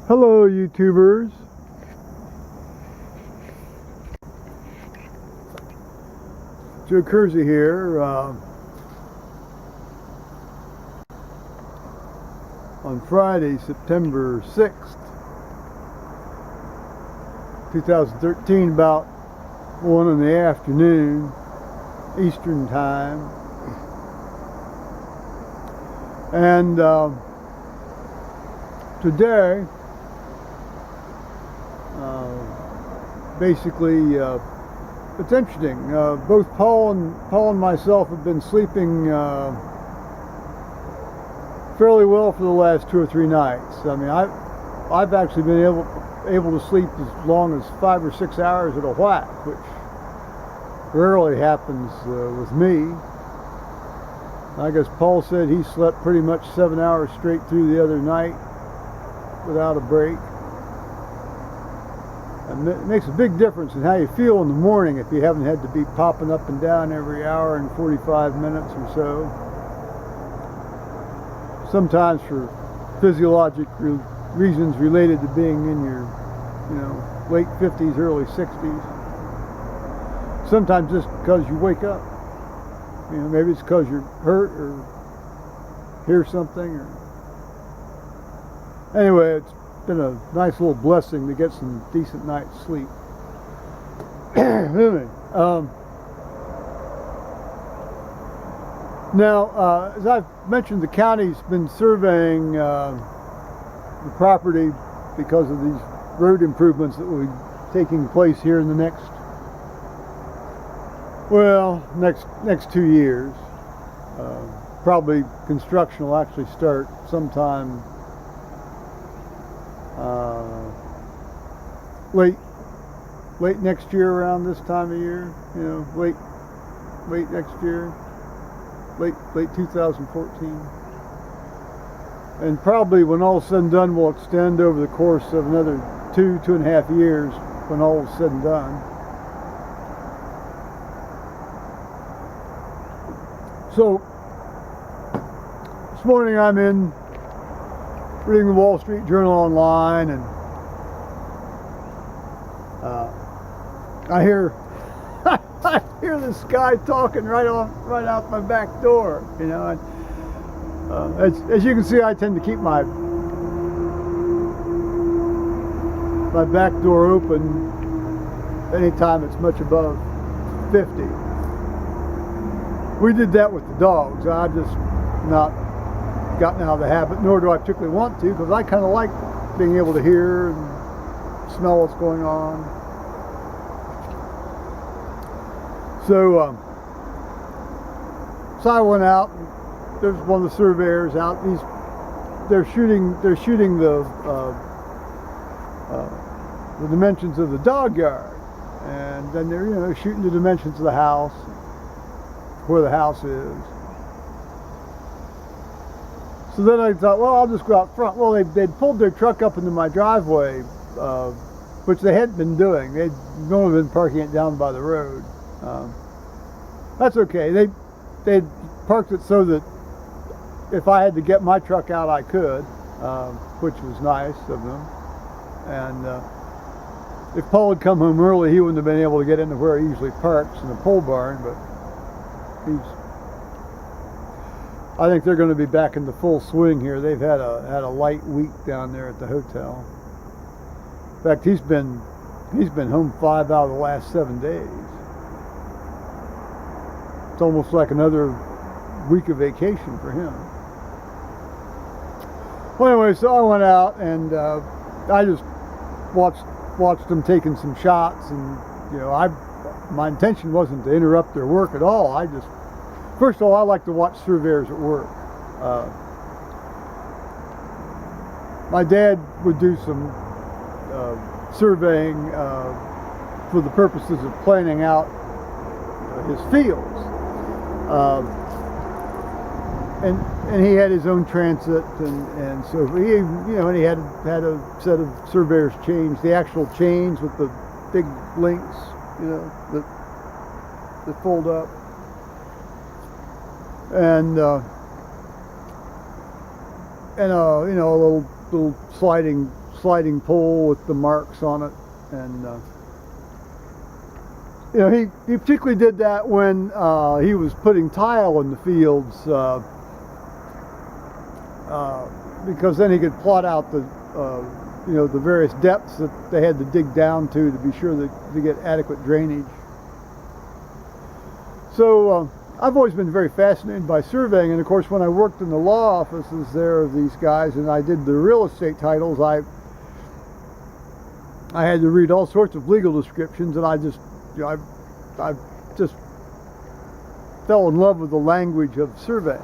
Hello, YouTubers. Joe Kersey here. On Friday, September 6th, 2013, about 1 in the afternoon, Eastern Time. And today, basically, it's interesting. Both Paul and myself have been sleeping fairly well for the last 2 or 3 nights. I mean, I've actually been able to sleep as long as 5 or 6 hours at a whack, which rarely happens with me. I guess Paul said he slept pretty much 7 hours straight through the other night without a break. And it makes a big difference in how you feel in the morning if you haven't had to be popping up and down every hour and 45 minutes or so. Sometimes for physiologic reasons related to being in your, late 50s, early 60s. Sometimes just because you wake up. Maybe it's because you're hurt or hear something. Anyway, it's been a nice little blessing to get some decent night's sleep. Anyway, now, as I've mentioned, the county's been surveying the property because of these road improvements that will be taking place here in the next 2 years. Probably construction will actually start sometime late next year, around this time of year. Late next year, late 2014. And probably when all is said and done, will extend over the course of another 2.5 years when all is said and done. So this morning I'm in reading the Wall Street Journal online, and I hear this guy talking right out my back door. And, as you can see, I tend to keep my back door open anytime it's much above 50. We did that with the dogs. I've just not gotten out of the habit, nor do I particularly want to, because I kind of like being able to hear and smell what's going on. So I went out. There's one of the surveyors out. They're shooting the dimensions of the dog yard, and then they're shooting the dimensions of the house, where the house is. So then I thought, well, I'll just go out front. Well, they'd pulled their truck up into my driveway, which they hadn't been doing. They'd normally been parking it down by the road. That's okay. They'd parked it so that if I had to get my truck out, I could, which was nice of them. And if Paul had come home early, he wouldn't have been able to get into where he usually parks, in the pole barn, but I think they're going to be back in the full swing here. They've had a light week down there at the hotel. In fact, he's been home 5 out of the last 7 days. It's almost like another week of vacation for him. Well, anyway, so I went out and I just watched them taking some shots, and my intention wasn't to interrupt their work at all. First of all, I like to watch surveyors at work. My dad would do some surveying for the purposes of planning out his fields. And he had his own transit, and so he and he had a set of surveyors chains, the actual chains with the big links, that fold up. And a little sliding pole with the marks on it, and you know, he particularly did that when he was putting tile in the fields, because then he could plot out the you know, the various depths that they had to dig down to be sure that to get adequate drainage. So I've always been very fascinated by surveying, and of course when I worked in the law offices there of these guys and I did the real estate titles, I had to read all sorts of legal descriptions, and I just, you know, I just fell in love with the language of surveying.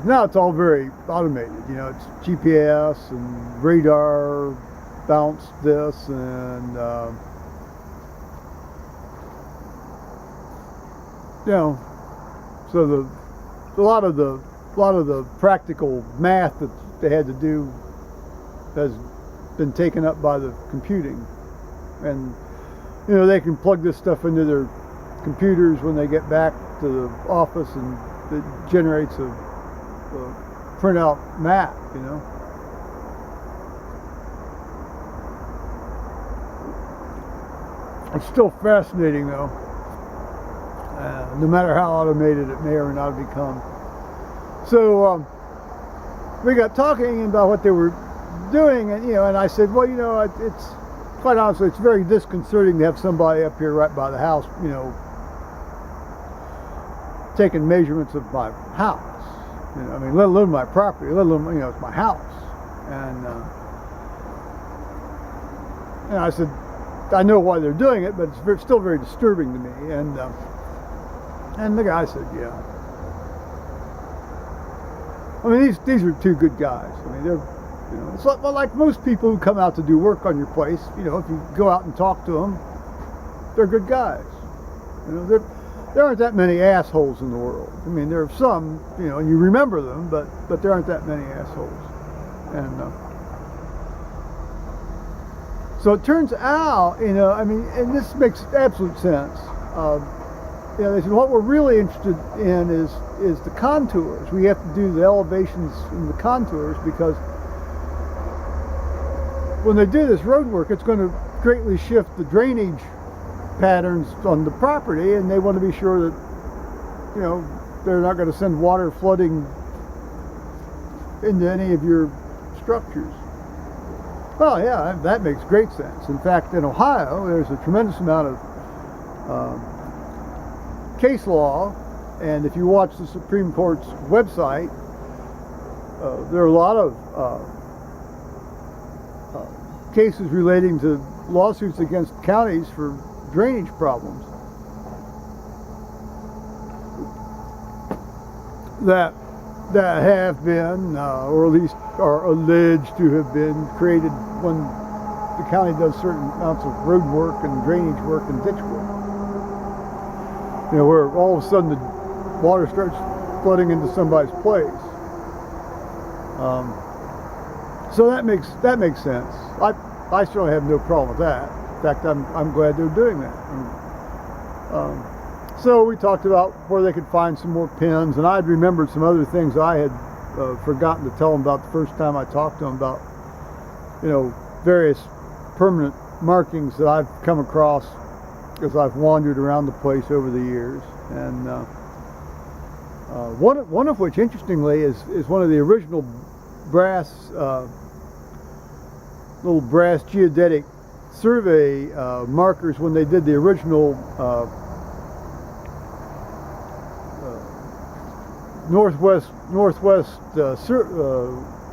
Now it's all very automated, you know, it's GPS and radar bounced this, and you know, so a lot of the practical math that they had to do has been taken up by the computing, and you know, they can plug this stuff into their computers when they get back to the office, and it generates a printout map, you know. It's still fascinating though, no matter how automated it may or may not become. So we got talking about what they were doing, and you know, and I said, well, you know, it's quite honestly, it's very disconcerting to have somebody up here right by the house, you know, taking measurements of my house. You know, I mean, let alone my property, let alone, you know, it's my house. And I said, I know why they're doing it, but it's still very disturbing to me. And the guy said, yeah. I mean, these are two good guys. I mean, they're, you know, it's like most people who come out to do work on your place. You know, if you go out and talk to them, they're good guys. You know, there aren't that many assholes in the world. I mean, there are some, you know, and you remember them, but there aren't that many assholes. And so it turns out, you know, I mean, and this makes absolute sense. You know, they said what we're really interested in is the contours. We have to do the elevations in the contours, because when they do this road work, it's going to greatly shift the drainage patterns on the property, and they want to be sure that, you know, they're not going to send water flooding into any of your structures. Well, yeah, that makes great sense. In fact, in Ohio, there's a tremendous amount of case law, and if you watch the Supreme Court's website, there are a lot of cases relating to lawsuits against counties for drainage problems that have been, or at least are alleged to have been created when the county does certain amounts of road work and drainage work and ditch work. You know, where all of a sudden the water starts flooding into somebody's place. So that makes sense. I certainly have no problem with that. In fact, I'm glad they're doing that. So we talked about where they could find some more pins, and I'd remembered some other things I had forgotten to tell them about the first time I talked to them about, you know, various permanent markings that I've come across as I've wandered around the place over the years. And one of which, interestingly, is one of the original little brass geodetic survey markers when they did the original Northwest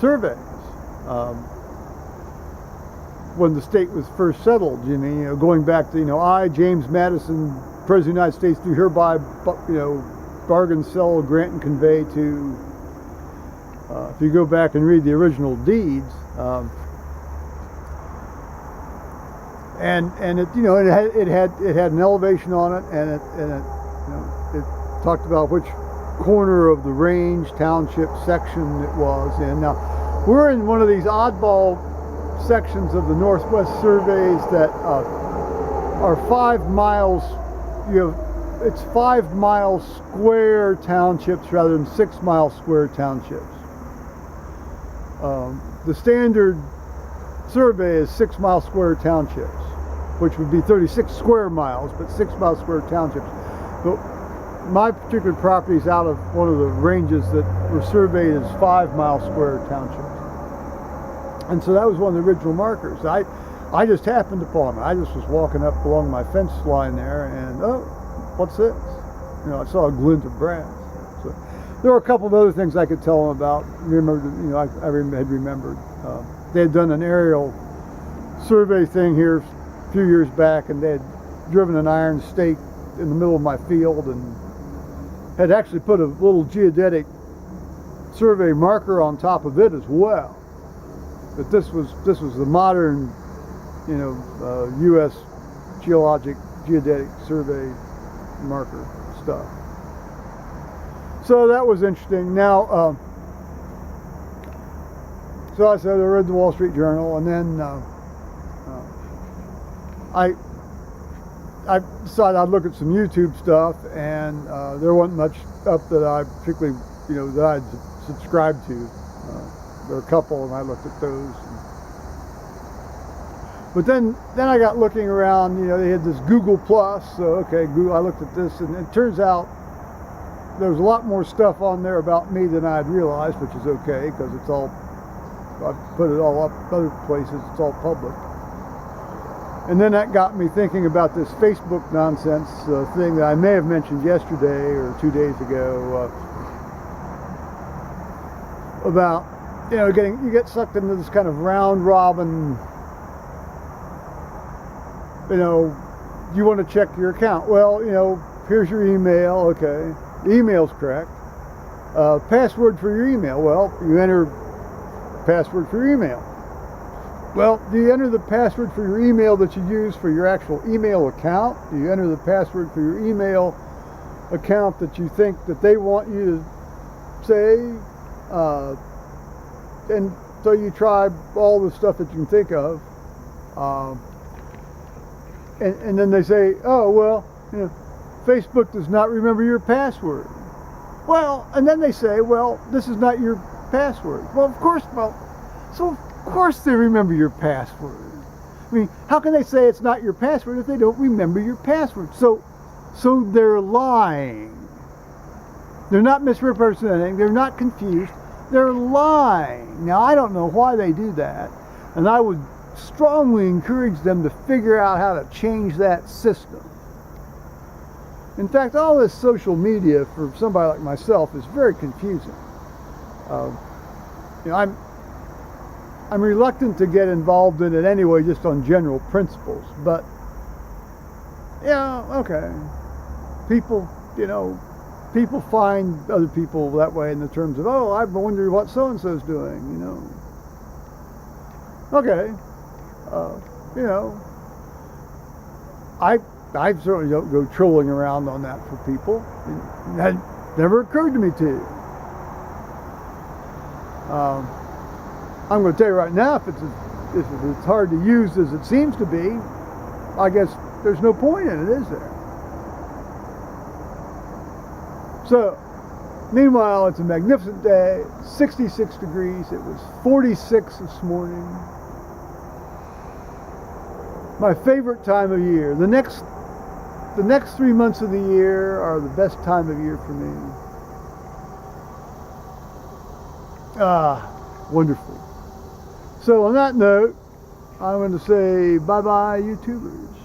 surveys, when the state was first settled. You know, going back to, you know, I, James Madison, President of the United States, do hereby, you know, bargain, sell, grant, and convey to. If you go back and read the original deeds, and it, you know, it had an elevation on it, and it you know, it talked about which corner of the range, township section it was in. Now, we're in one of these oddball sections of the Northwest surveys that are 5 miles. You know, it's 5 mile square townships rather than 6 mile square townships. The standard survey is 6 mile square townships, which would be 36 square miles, but 6 mile square townships. But my particular property is out of one of the ranges that were surveyed as 5 mile square townships. And so that was one of the original markers. I just happened upon it. I just was walking up along my fence line there, and oh, what's this? You know, I saw a glint of brass. So there were a couple of other things I could tell them about. I had remembered. They had done an aerial survey thing here a few years back, and they had driven an iron stake in the middle of my field and had actually put a little geodetic survey marker on top of it as well. But this was the modern, U.S. geodetic survey marker stuff. So that was interesting. Now, so I said I read the Wall Street Journal, and then I decided I'd look at some YouTube stuff, and there wasn't much up that I particularly, that I'd subscribed to. There were a couple, and I looked at those. But then I got looking around. They had this Google Plus. So okay, Google. I looked at this, and it turns out there was a lot more stuff on there about me than I had realized, which is okay because it's all. I put it all up other places. It's all public. And then that got me thinking about this Facebook nonsense thing that I may have mentioned yesterday or 2 days ago about you get sucked into this kind of round robin. You want to check your account. Well, here's your email. Okay, the email's correct. Password for your email. Well, you enter password for your email. Well, do you enter the password for your email that you use for your actual email account? Do you enter the password for your email account that you think that they want you to say? And so you try all the stuff that you can think of. And then they say, oh, well, Facebook does not remember your password. Well, and then they say, well, this is not your password. Well, of course they remember your password. I mean, how can they say it's not your password if they don't remember your password? So they're lying. They're not misrepresenting. They're not confused. They're lying. Now, I don't know why they do that, and I would strongly encourage them to figure out how to change that system. In fact, all this social media for somebody like myself is very confusing. I'm reluctant to get involved in it anyway, just on general principles. But yeah, okay. People find other people that way in the terms of, oh, I wonder what so and so's doing. Okay. I certainly don't go trolling around on that for people. That never occurred to me to. I'm going to tell you right now, if it's as hard to use as it seems to be, I guess there's no point in it, is there? So, meanwhile, it's a magnificent day, 66 degrees. It was 46 this morning. My favorite time of year. The next 3 months of the year are the best time of year for me. Wonderful. So on that note, I'm going to say bye-bye, YouTubers.